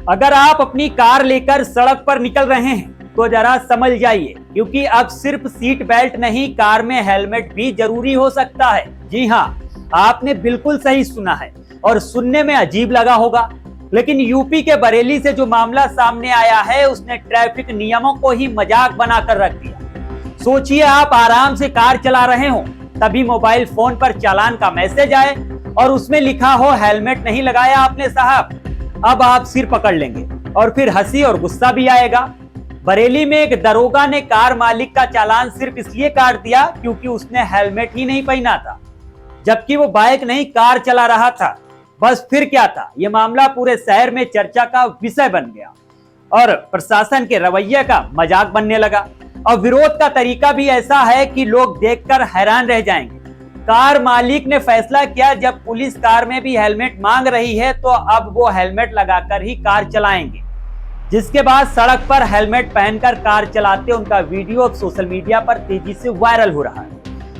अगर आप अपनी कार लेकर सड़क पर निकल रहे हैं तो जरा समझ जाइए, क्योंकि अब सिर्फ सीट बेल्ट नहीं, कार में हेलमेट भी जरूरी हो सकता है। जी हाँ, आपने बिल्कुल सही सुना है और सुनने में अजीब लगा होगा, लेकिन यूपी के बरेली से जो मामला सामने आया है उसने ट्रैफिक नियमों को ही मजाक बनाकर रख दिया। सोचिए, आप आराम से कार चला रहे हो, तभी मोबाइल फोन पर चालान का मैसेज आए और उसमें लिखा हो हेलमेट नहीं लगाया आपने साहब। अब आप सिर पकड़ लेंगे और फिर हंसी और गुस्सा भी आएगा। बरेली में एक दरोगा ने कार मालिक का चालान सिर्फ इसलिए काट दिया क्योंकि उसने हेलमेट ही नहीं पहना था, जबकि वो बाइक नहीं कार चला रहा था। बस फिर क्या था, ये मामला पूरे शहर में चर्चा का विषय बन गया और प्रशासन के रवैये का मजाक बनने लगा। और विरोध का तरीका भी ऐसा है कि लोग देखकर हैरान रह जाएंगे। कार मालिक ने फैसला किया, जब पुलिस कार में भी हेलमेट मांग रही है तो अब वो हेलमेट लगाकर ही कार चलाएंगे, जिसके बाद सड़क पर हेलमेट पहनकर कार चलाते उनका वीडियो अब सोशल मीडिया पर तेजी से वायरल हो रहा है।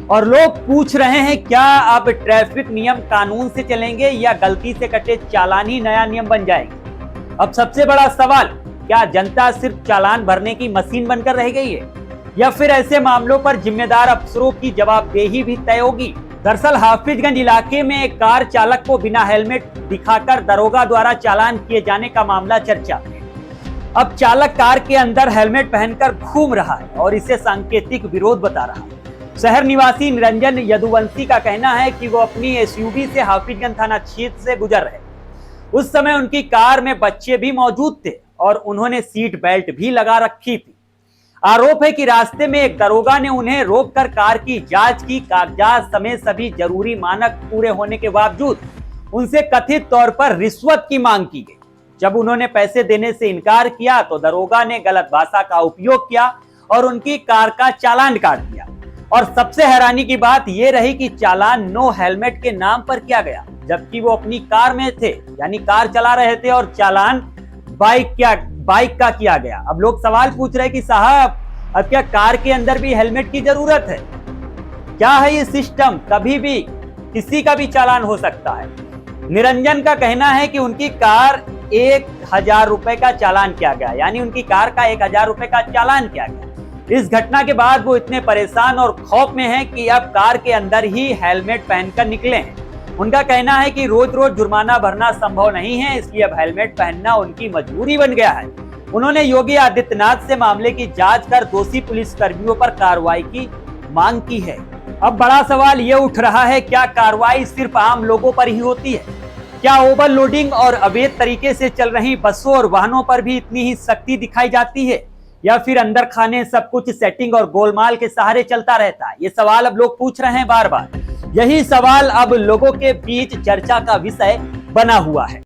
और लोग पूछ रहे हैं, क्या अब ट्रैफिक नियम कानून से चलेंगे या गलती से कटे चालान ही नया नियम बन जाएंगे? अब सबसे बड़ा सवाल, क्या जनता सिर्फ चालान भरने की मशीन बनकर रह गई है या फिर ऐसे मामलों पर जिम्मेदार अफसरों की जवाबदेही भी तय होगी? दरअसल हाफिजगंज इलाके में एक कार चालक को बिना हेलमेट दिखाकर दरोगा द्वारा चालान किए जाने का मामला चर्चा में। अब चालक कार के अंदर हेलमेट पहनकर घूम रहा है और इसे सांकेतिक विरोध बता रहा है। शहर निवासी निरंजन यदुवंशी का कहना है कि वो अपनी एसयूवी से हाफिजगंज थाना क्षेत्र से गुजर रहे। उस समय उनकी कार में बच्चे भी मौजूद थे और उन्होंने सीट बेल्ट भी लगा रखी थी। आरोप है कि रास्ते में एक दरोगा ने उन्हें रोककर कार की जांच की। कागजात समेत सभी जरूरी मानक पूरे होने के बावजूद उनसे कथित तौर पर रिश्वत की मांग की गई। जब उन्होंने पैसे देने से इनकार किया तो दरोगा ने गलत भाषा का उपयोग किया और उनकी कार का चालान काट दिया। और सबसे हैरानी की बात यह रही कि चालान नो हेलमेट के नाम पर किया गया, जबकि वो अपनी कार में थे, यानी कार चला रहे थे, और चालान बाइक का किया गया। अब लोग सवाल पूछ रहे हैं कि साहब, अब क्या कार के अंदर भी हेलमेट की जरूरत है? क्या है ये सिस्टम? कभी भी किसी का भी चालान हो सकता है। निरंजन का कहना है कि उनकी कार 1000 रुपए का चालान किया गया, यानी उनकी कार का 1000 रुपए का चालान किया गया। इस घटना के बाद वो इतने परेशान और खौफ में हैं कि अब कार के अंदर ही हेलमेट पहनकर निकले हैं। उनका कहना है कि रोज रोज जुर्माना भरना संभव नहीं है, इसलिए अब हेलमेट पहनना उनकी मजबूरी बन गया है। उन्होंने योगी आदित्यनाथ से मामले की जांच कर दोषी पुलिस कर्मियों पर कार्रवाई की मांग की है। अब बड़ा सवाल ये उठ रहा है, क्या कार्रवाई सिर्फ आम लोगों पर ही होती है? क्या ओवरलोडिंग और अवैध तरीके से चल रही बसों और वाहनों पर भी इतनी ही सख्ती दिखाई जाती है, या फिर अंदर खाने सब कुछ सेटिंग और गोलमाल के सहारे चलता रहता है? ये सवाल अब लोग पूछ रहे हैं बार बार। यही सवाल अब लोगों के बीच चर्चा का विषय बना हुआ है।